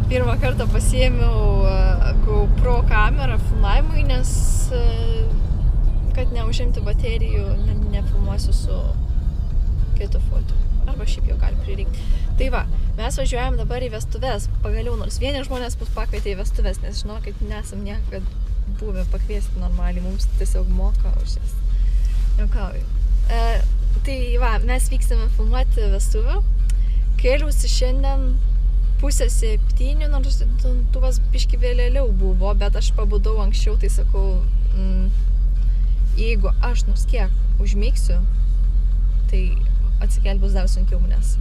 pirmą kartą pasiėmiau GoPro kamerą filmavimui, nes kad neužimti baterijų, nefilmuosiu su kitu fotu. Arba šiaip jau gali prireikti. Tai va, mes važiuojam dabar į vestuves. Pagaliau, nors vieni žmonės mus pakvietė į vestuves, nes žinokit, nesam niekad buvę pakviesti normaliai, mums tiesiog moka už jas. Juokauju. Tai va, mes vyksime filmuoti vestuvių. Kėliausi šiandien 6:30, nors tuvas biški vėliau buvo, bet aš pabudau anksčiau, tai sakau, jeigu aš nors kiek užmigsiu, tai atsikelt bus dar sunkiau, nes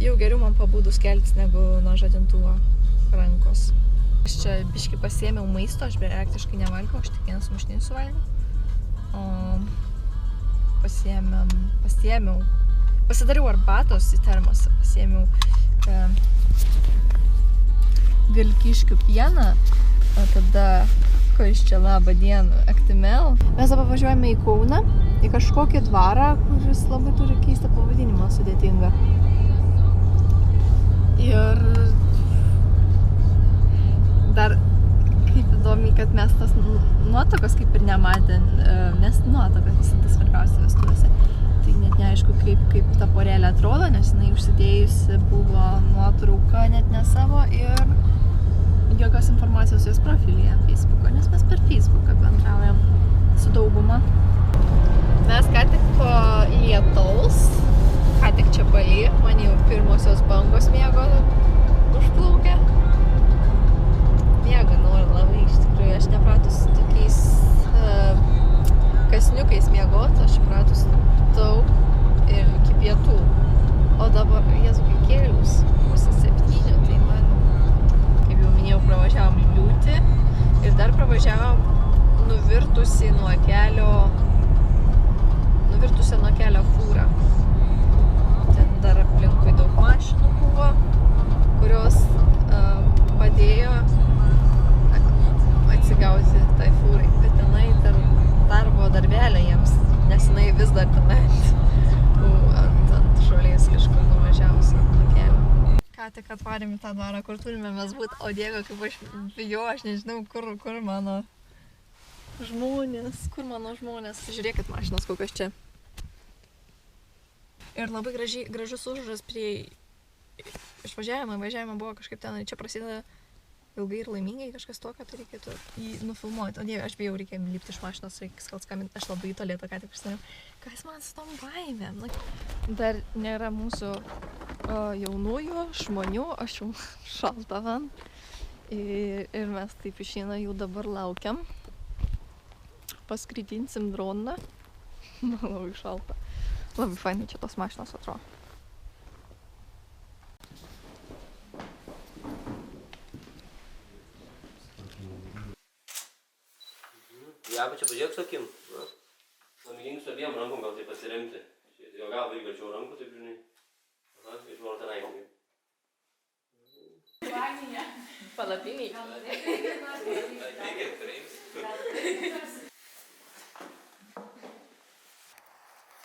jau geriau man pabudus keltis negu nuo žadintuvo rankos. Aš čia biški pasiėmiau maisto, aš praktiškai nevalgiau, aš tik vienas sumuštinį suvalgiau. O pasidariau arbatos į termosą, pasiėmiau vilkiškių pieną, o tada, ko iš čia labą dieną, Actimel. Mes dabar važiuojame į Kauną, į kažkokį dvarą, kuris labai turi keistą pavadinimą, sudėtingą. Ir dar kaip įdomi, kad mes tas nuotakos kaip ir nematėm, nes nuotakas visada svarbiausia vestuvėse. Tai net neaišku, kaip ta porelė atrodo, nes jinai užsidėjusi buvo nuotrauką net ne savo ir jokios informacijos jos profilyje Facebook'o, nes mes per Facebook'ą bendraujam su dauguma. Mes ką tik po lietaus, ką tik čia palyja, man jau pirmosios bangos miego užplaukia. Miego noriu labai, iš tikrųjų, aš nepratus tokiais kasniukais miegot, aš pratus daug ir iki pietų. O dabar, Jėzu, kai kėliaus 6:30, tai man, kaip jau minėjau, pravažiavom liūtį ir dar pravažiavom nuvirtusią nuo kelio fūrą. Ten dar aplinkui daug mašinų buvo, kurios padėjo atsigauti tai fūrai, bet tenai darbo darbelė jiems, nes jinai vis dar tenai ant žolės kažkur nuvažiavus nuo kelio. Ką tik atvarėm į tą dvarą, kur turime mes būti, o Dieve, kaip aš bijau, aš nežinau, kur mano žmonės. Žiūrėkit mašinos kokios čia. Ir labai gražus užrašas prie važiavimo buvo kažkaip ten, čia prasideda ilgai ir laimingai, kažkas tokio, tai reikėtų jį nufilmuoti. O Dieve, aš bijau, reikia lipti iš mašinos, reikia skambinti, aš labai tolėto ką tik prisidariau. Kas man su tom baimėm? Dar nėra mūsų jaunųjų žmonių, aš jau šalta man. Ir mes taip išeina, jau dabar laukiam. Paskraidinsim droną. Labai šalta. Labai fainai čia tos mašinos atrodo. Ja, bet čia pažiūrėk su akim. Pamėgink su abiem rankom gal tai pasiremti. Jo galva irgi arčiau rankų, taip žinai. Aha, iš mano tenai. Vanija. Palapiniai.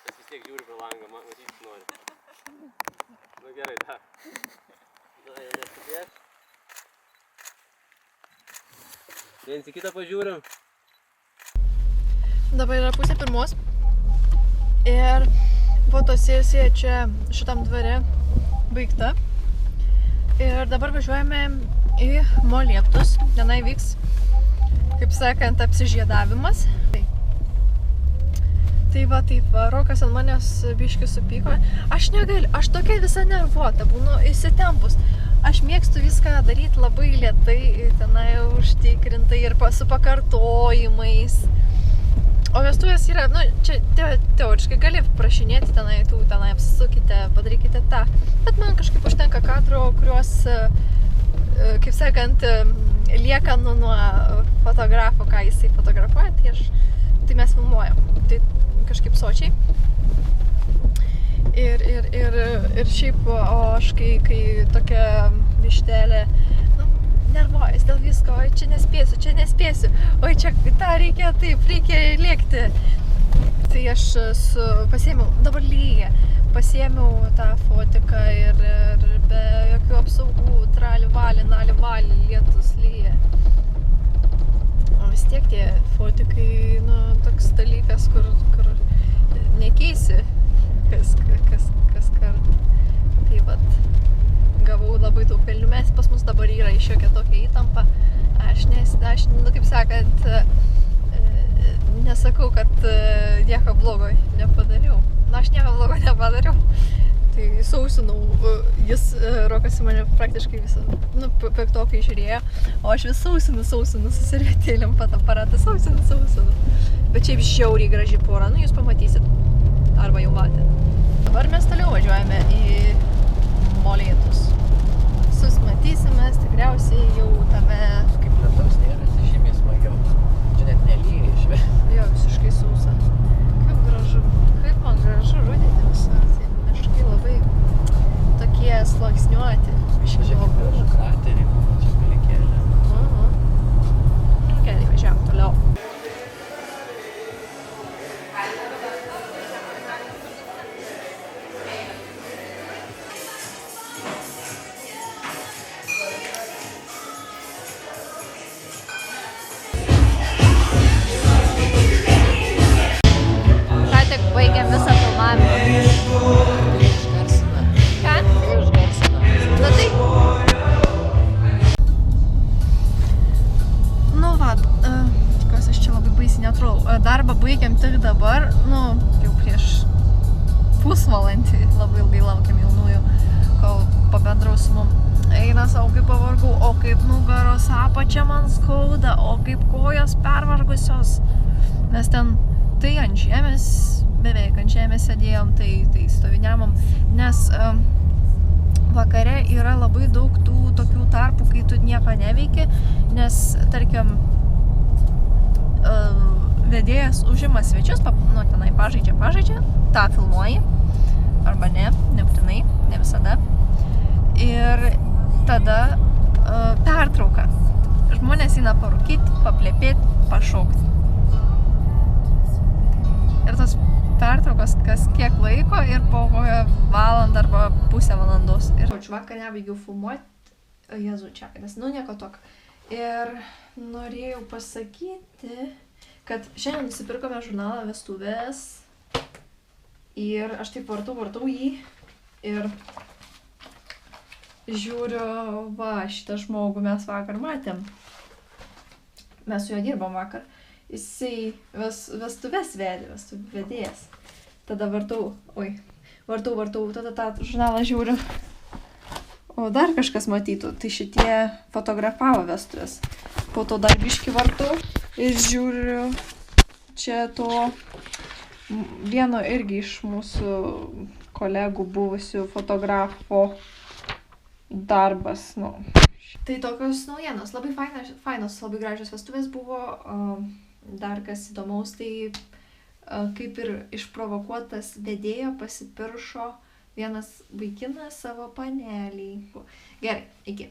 Tas vis tiek žiūri pro langą, matyt nori. Nu gerai, da. Na, jau neskubėk. Viens į kitą pažiūrim. Dabar yra 1:30 ir fotosesija čia šitam dvare baigta. Ir dabar važiuojame į Molėtus. Tenai vyks, kaip sakant, apsižiedavimas. Tai va, Rokas ant manęs biškį supyko. Aš negaliu, aš tokia visa nervuota, būnu įsitempus. Aš mėgstu viską daryti labai lėtai, tenai užtikrintai ir su pakartojimais. O vestuvės yra, čia teoriškai gali prašinėti tenai, apsisukite, padarykite tą. Bet man kažkaip užtenka kadro, kuriuos, kaip sakant, lieka nuo fotografo, ką jisai fotografuoja, tai mes filmuojam. Tai kažkaip sočiai. Ir šiaip, o aš kai tokia vištelė, nervuojas dėl visko, oi čia nespėsiu, oi čia tą reikia lėkti. Tai aš pasiėmiau, dabar lyja, pasiėmiau tą fotiką ir be jokių apsaugų, trali-vali, lietus lyja. O vis tiek tie fotikai, nu, toks dalykas, kur nekeisi kas kartą. Tai vat, gavau labai daug velnių. Mes pas mus dabar yra šiokia tokia įtampa. Aš nu, kaip sakant, nesakau, kad nieko blogo nepadariau. Na, aš nieko blogo nepadariau. Tai sausinau, Rokas į mane praktiškai visą, nu, piktokai žiūrėjo, o aš vis sausinu su servetėlėm fotoaparatą, sausinu. Bet šiaip žiauriai graži pora, nu, jūs pamatysit, arba jau matėt. Dabar mes toliau važiuojame į Molėtus. Susimatysimės tikriausiai jau tame... Kaip lietaus nėra, tai žymiai smagiau. Čia net nelyja išvė. Jo, visiškai sausa. Kaip man gražu rudenį visą. Tai miškai labai tokie sluoksniuoti. Čia kaip ir krateriai, čia palikėlė. Gerai, važiavam toliau. Baigėm visą filmavimą. Išgarsina. Ką? Išgarsina. Na tai. Nu va, tikiuosi aš čia labai baisiai neatrodau. Darbą baigėm tik dabar, nu, jau prieš pusvalandį. Labai ilgai laukiam jaunųjų, kol pabendrau su mum. Eina savo, kaip pavargau, o kaip nugaros apačia man skauda, o kaip kojos pervargusios. Mes ten tai ant žemės, beveik ant žemės sėdėjom, tai stoviniamom, nes vakare yra labai daug tų tokių tarpų, kai tu nieko neveiki, nes, tarkim, vedėjas užima svečius, nu, tenai pažaidžia, tą filmuoji, arba nebūtinai, ne visada. Ir tada pertrauka. Žmonės eina parūkyti, paplėpėti, pašaukti. Ir tas pertraukos kas kiek laiko ir po kokią valandą arba pusę valandos. Ir vakar nebaigiau filmuoti, Jėzau, čekas, nu nieko tokio. Ir norėjau pasakyti, kad šiandien nusipirkome žurnalą Vestuvės ir aš taip vartau jį ir žiūriu, va, šitą žmogų mes vakar matėm. Mes su juo dirbom vakar. Jisai vestuves vedėjas. Tada vartau, tada tą žurnalą žiūriu. O dar kažkas matytų, tai šitie fotografavo vestuvės. Po to dar biškį vartau ir žiūriu, čia to vieno irgi iš mūsų kolegų buvusių fotografo darbas, nu. Tai tokios naujienos, labai fainos, labai gražios vestuvės buvo. Dar kas įdomaus, tai kaip ir išprovokuotas vedėjo pasipiršo vienas vaikinas savo panelį. Gerai, iki.